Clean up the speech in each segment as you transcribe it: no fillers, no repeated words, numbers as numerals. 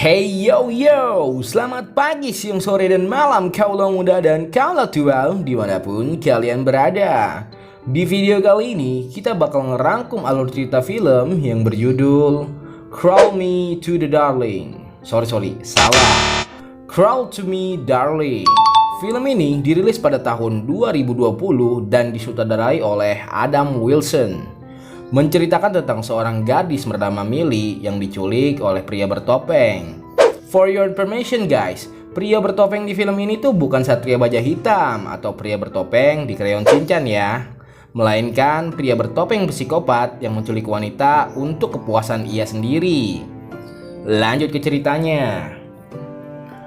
Hey yo yo, selamat pagi, siang, sore, dan malam kaulah muda dan kaulah tua dimanapun kalian berada. Di video kali ini kita bakal ngerangkum alur cerita film yang berjudul Crawl Me to the Darling. Salah. Crawl to Me Darling. Film ini dirilis pada tahun 2020 dan disutradarai oleh Adam Wilson. Menceritakan tentang seorang gadis bernama Millie yang diculik oleh pria bertopeng. For your information guys, pria bertopeng di film ini tuh bukan Satria Baja Hitam atau pria bertopeng di Crayon Shinchan ya, melainkan pria bertopeng psikopat yang menculik wanita untuk kepuasan ia sendiri. Lanjut ke ceritanya.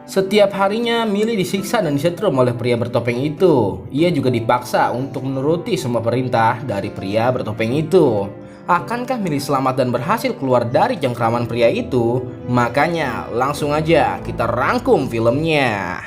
Setiap harinya Millie disiksa dan disetrum oleh pria bertopeng itu. Ia juga dipaksa untuk menuruti semua perintah dari pria bertopeng itu. Akankah Millie selamat dan berhasil keluar dari cengkraman pria itu? Makanya langsung aja kita rangkum filmnya.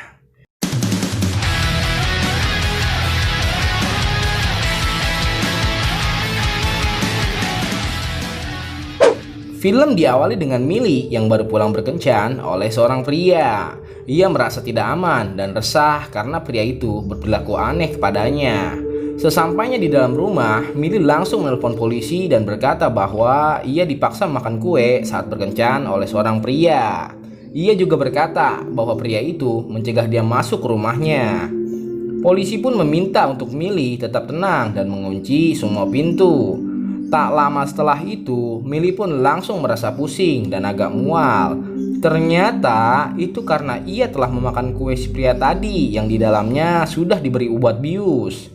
Film diawali dengan Millie yang baru pulang berkencan oleh seorang pria. Ia merasa tidak aman dan resah karena pria itu berperilaku aneh kepadanya. Sesampainya di dalam rumah, Millie langsung menelpon polisi dan berkata bahwa ia dipaksa makan kue saat berkencan oleh seorang pria. Ia juga berkata bahwa pria itu mencegah dia masuk ke rumahnya. Polisi pun meminta untuk Millie tetap tenang dan mengunci semua pintu. Tak lama setelah itu, Millie pun langsung merasa pusing dan agak mual. Ternyata itu karena ia telah memakan kue si pria tadi yang di dalamnya sudah diberi obat bius.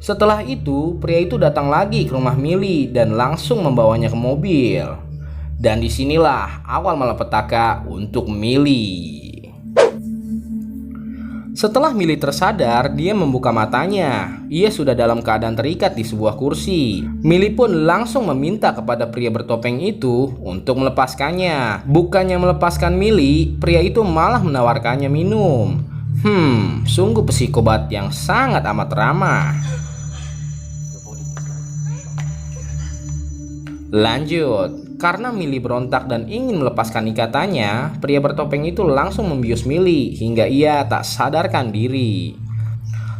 Setelah itu, pria itu datang lagi ke rumah Millie dan langsung membawanya ke mobil. Dan disinilah awal malapetaka untuk Millie. Setelah Millie tersadar, dia membuka matanya. Ia sudah dalam keadaan terikat di sebuah kursi. Millie pun langsung meminta kepada pria bertopeng itu untuk melepaskannya. Bukannya melepaskan Millie, pria itu malah menawarkannya minum. Sungguh psikopat yang sangat amat ramah. Lanjut. Karena Millie berontak dan ingin melepaskan ikatannya, pria bertopeng itu langsung membius Millie hingga ia tak sadarkan diri.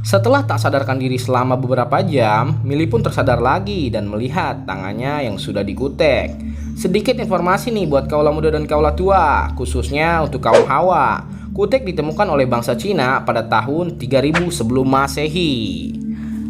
Setelah tak sadarkan diri selama beberapa jam, Millie pun tersadar lagi dan melihat tangannya yang sudah dikutek. Sedikit informasi nih buat kaulah muda dan kaulah tua, khususnya untuk kaum Hawa. Kutek ditemukan oleh bangsa Cina pada tahun 3000 sebelum Masehi.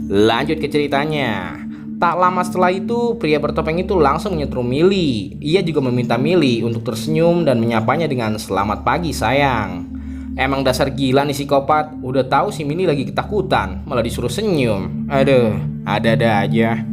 Lanjut ke ceritanya. Tak lama setelah itu, pria bertopeng itu langsung menyetrum Millie. Ia juga meminta Millie untuk tersenyum dan menyapanya dengan "Selamat pagi sayang." Emang dasar gila nih psikopat. Udah tahu si Millie lagi ketakutan, malah disuruh senyum. Aduh, ada-ada aja.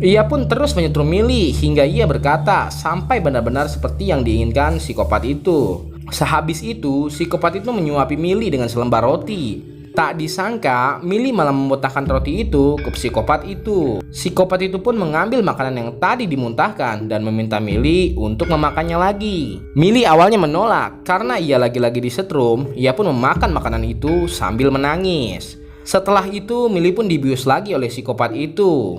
Ia pun terus menyetrum Millie hingga ia berkata sampai benar-benar seperti yang diinginkan psikopat itu. Sehabis itu, psikopat itu menyuapi Millie dengan selembar roti. Tak disangka, Millie malah memuntahkan roti itu ke psikopat itu. Psikopat itu pun mengambil makanan yang tadi dimuntahkan dan meminta Millie untuk memakannya lagi. Millie awalnya menolak karena ia lagi-lagi disetrum. Ia pun memakan makanan itu sambil menangis. Setelah itu, Millie pun dibius lagi oleh psikopat itu.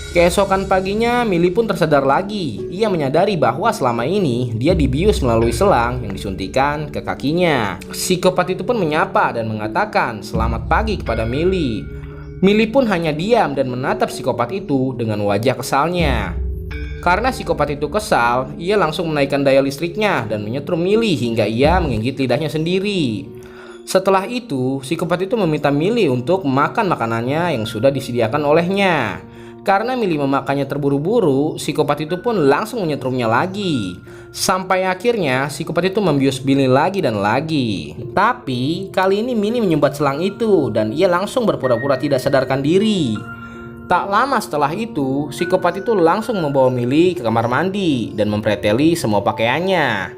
Keesokan paginya, Millie pun tersadar lagi. Ia menyadari bahwa selama ini dia dibius melalui selang yang disuntikan ke kakinya. Psikopat itu pun menyapa dan mengatakan "Selamat pagi" kepada Millie. Millie pun hanya diam dan menatap psikopat itu dengan wajah kesalnya. Karena psikopat itu kesal, ia langsung menaikkan daya listriknya dan menyetrum Millie hingga ia menggigit lidahnya sendiri. Setelah itu, psikopat itu meminta Millie untuk makan makanannya yang sudah disediakan olehnya. Karena Millie memakannya terburu-buru, psikopat itu pun langsung menyetrumnya lagi. Sampai akhirnya psikopat itu membius Millie lagi dan lagi. Tapi kali ini Millie menyumbat selang itu dan ia langsung berpura-pura tidak sadarkan diri. Tak lama setelah itu, psikopat itu langsung membawa Millie ke kamar mandi dan mempreteli semua pakaiannya.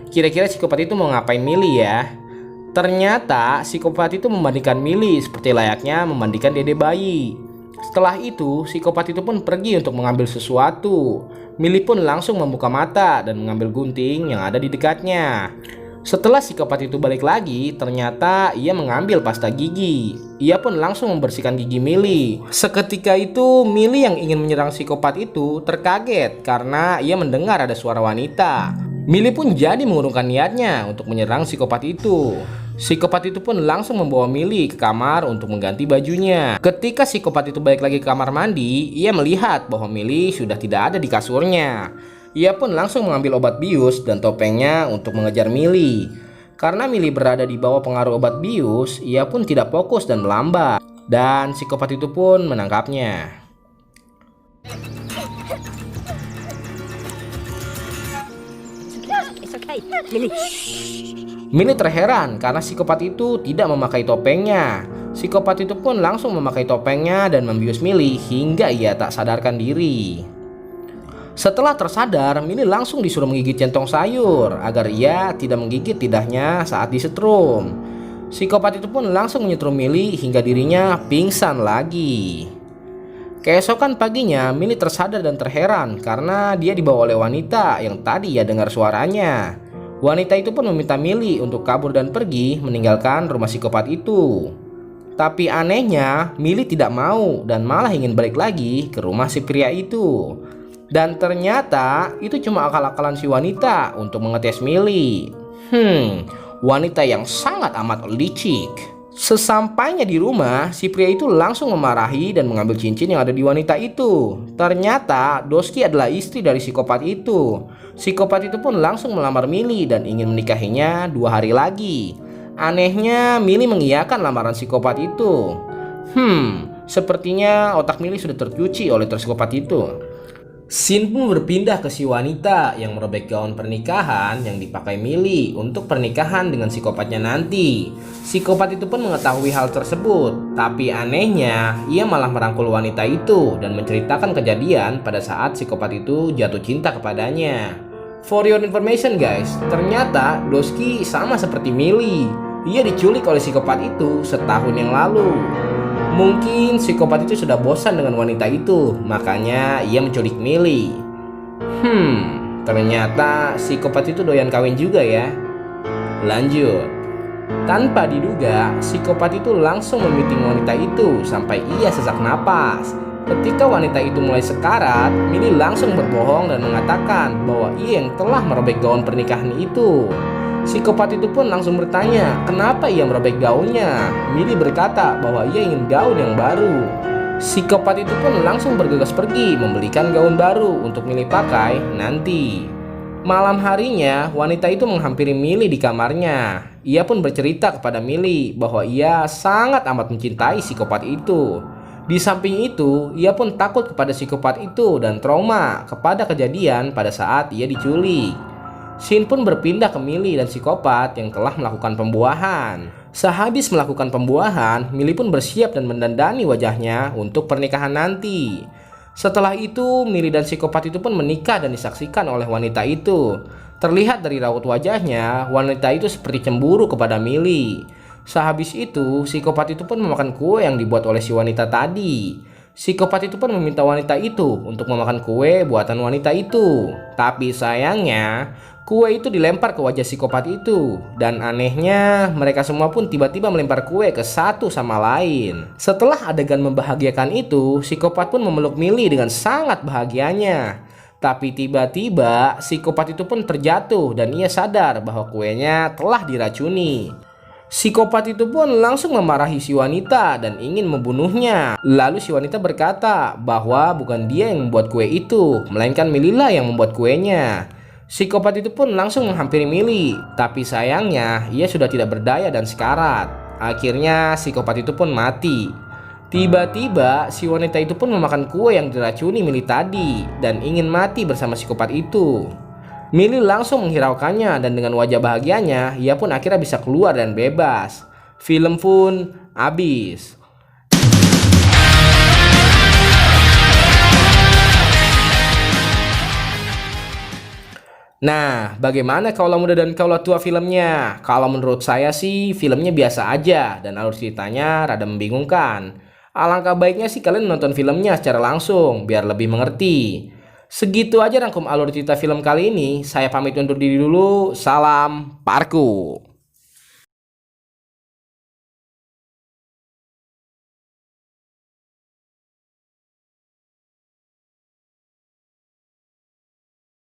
Kira-kira psikopat itu mau ngapain Millie ya? Ternyata psikopat itu membandingkan Millie seperti layaknya memandikan dede bayi. Setelah itu, psikopat itu pun pergi untuk mengambil sesuatu. Millie pun langsung membuka mata dan mengambil gunting yang ada di dekatnya. Setelah psikopat itu balik lagi, ternyata ia mengambil pasta gigi. Ia pun langsung membersihkan gigi Millie. Seketika itu, Millie yang ingin menyerang psikopat itu terkaget karena ia mendengar ada suara wanita. Millie pun jadi mengurungkan niatnya untuk menyerang psikopat itu. Psikopat itu pun langsung membawa Millie ke kamar untuk mengganti bajunya. Ketika psikopat itu balik lagi ke kamar mandi, ia melihat bahwa Millie sudah tidak ada di kasurnya. Ia pun langsung mengambil obat bius dan topengnya untuk mengejar Millie. Karena Millie berada di bawah pengaruh obat bius, ia pun tidak fokus dan melambat. Dan psikopat itu pun menangkapnya. Millie terheran karena psikopat itu tidak memakai topengnya. Psikopat itu pun langsung memakai topengnya dan membius Millie hingga ia tak sadarkan diri. Setelah tersadar, Millie langsung disuruh menggigit centong sayur agar ia tidak menggigit lidahnya saat disetrum. Psikopat itu pun langsung menyetrum Millie hingga dirinya pingsan lagi. Keesokan paginya, Millie tersadar dan terheran karena dia dibawa oleh wanita yang tadi ia dengar suaranya. Wanita itu pun meminta Millie untuk kabur dan pergi meninggalkan rumah psikopat itu. Tapi anehnya, Millie tidak mau dan malah ingin balik lagi ke rumah si pria itu. Dan ternyata itu cuma akal-akalan si wanita untuk mengetes Millie. Wanita yang sangat amat licik. Sesampainya di rumah, si pria itu langsung memarahi dan mengambil cincin yang ada di wanita itu. Ternyata Doski adalah istri dari psikopat itu. Psikopat itu pun langsung melamar Millie dan ingin menikahinya 2 hari lagi. Anehnya, Millie mengiyakan lamaran psikopat itu. Sepertinya otak Millie sudah tercuci oleh psikopat itu. Scene pun berpindah ke si wanita yang merobek gaun pernikahan yang dipakai Millie untuk pernikahan dengan psikopatnya nanti. Psikopat itu pun mengetahui hal tersebut, tapi anehnya ia malah merangkul wanita itu dan menceritakan kejadian pada saat psikopat itu jatuh cinta kepadanya. For your information guys, ternyata Doski sama seperti Millie. Ia diculik oleh psikopat itu setahun yang lalu. Mungkin psikopat itu sudah bosan dengan wanita itu, makanya ia menculik Millie. Ternyata psikopat itu doyan kawin juga ya. Lanjut. Tanpa diduga, psikopat itu langsung memiting wanita itu sampai ia sesak napas. Ketika wanita itu mulai sekarat, Millie langsung berbohong dan mengatakan bahwa ia yang telah merobek gaun pernikahan itu. Psikopat itu pun langsung bertanya kenapa ia merobek gaunnya. Millie berkata bahwa ia ingin gaun yang baru. Psikopat itu pun langsung bergegas pergi membelikan gaun baru untuk Millie pakai nanti. Malam harinya, wanita itu menghampiri Millie di kamarnya. Ia pun bercerita kepada Millie bahwa ia sangat amat mencintai psikopat itu. Di samping itu, ia pun takut kepada psikopat itu dan trauma kepada kejadian pada saat ia diculik. Scene pun berpindah ke Millie dan psikopat yang telah melakukan pembuahan. Sehabis melakukan pembuahan, Millie pun bersiap dan mendandani wajahnya untuk pernikahan nanti. Setelah itu, Millie dan psikopat itu pun menikah dan disaksikan oleh wanita itu. Terlihat dari raut wajahnya, wanita itu seperti cemburu kepada Millie. Sehabis itu, psikopat itu pun memakan kue yang dibuat oleh si wanita tadi. Psikopat itu pun meminta wanita itu untuk memakan kue buatan wanita itu. Tapi sayangnya, kue itu dilempar ke wajah psikopat itu. Dan anehnya, mereka semua pun tiba-tiba melempar kue ke satu sama lain. Setelah adegan membahagiakan itu, psikopat pun memeluk Millie dengan sangat bahagianya. Tapi tiba-tiba, psikopat itu pun terjatuh dan ia sadar bahwa kuenya telah diracuni. Psikopat itu pun langsung memarahi si wanita dan ingin membunuhnya. Lalu si wanita berkata bahwa bukan dia yang membuat kue itu, melainkan Millie lah yang membuat kuenya. Psikopat itu pun langsung menghampiri Millie, tapi sayangnya ia sudah tidak berdaya dan sekarat. Akhirnya psikopat itu pun mati. Tiba-tiba si wanita itu pun memakan kue yang diracuni Millie tadi dan ingin mati bersama psikopat itu. Millie langsung menghiraukannya dan dengan wajah bahagianya, ia pun akhirnya bisa keluar dan bebas. Film pun habis. Nah, bagaimana kaulah muda dan kaulah tua filmnya? Kalau menurut saya sih filmnya biasa aja dan alur ceritanya rada membingungkan. Alangkah baiknya sih kalian nonton filmnya secara langsung biar lebih mengerti. Segitu aja rangkum alur cerita film kali ini. Saya pamit undur diri dulu. Salam Parku.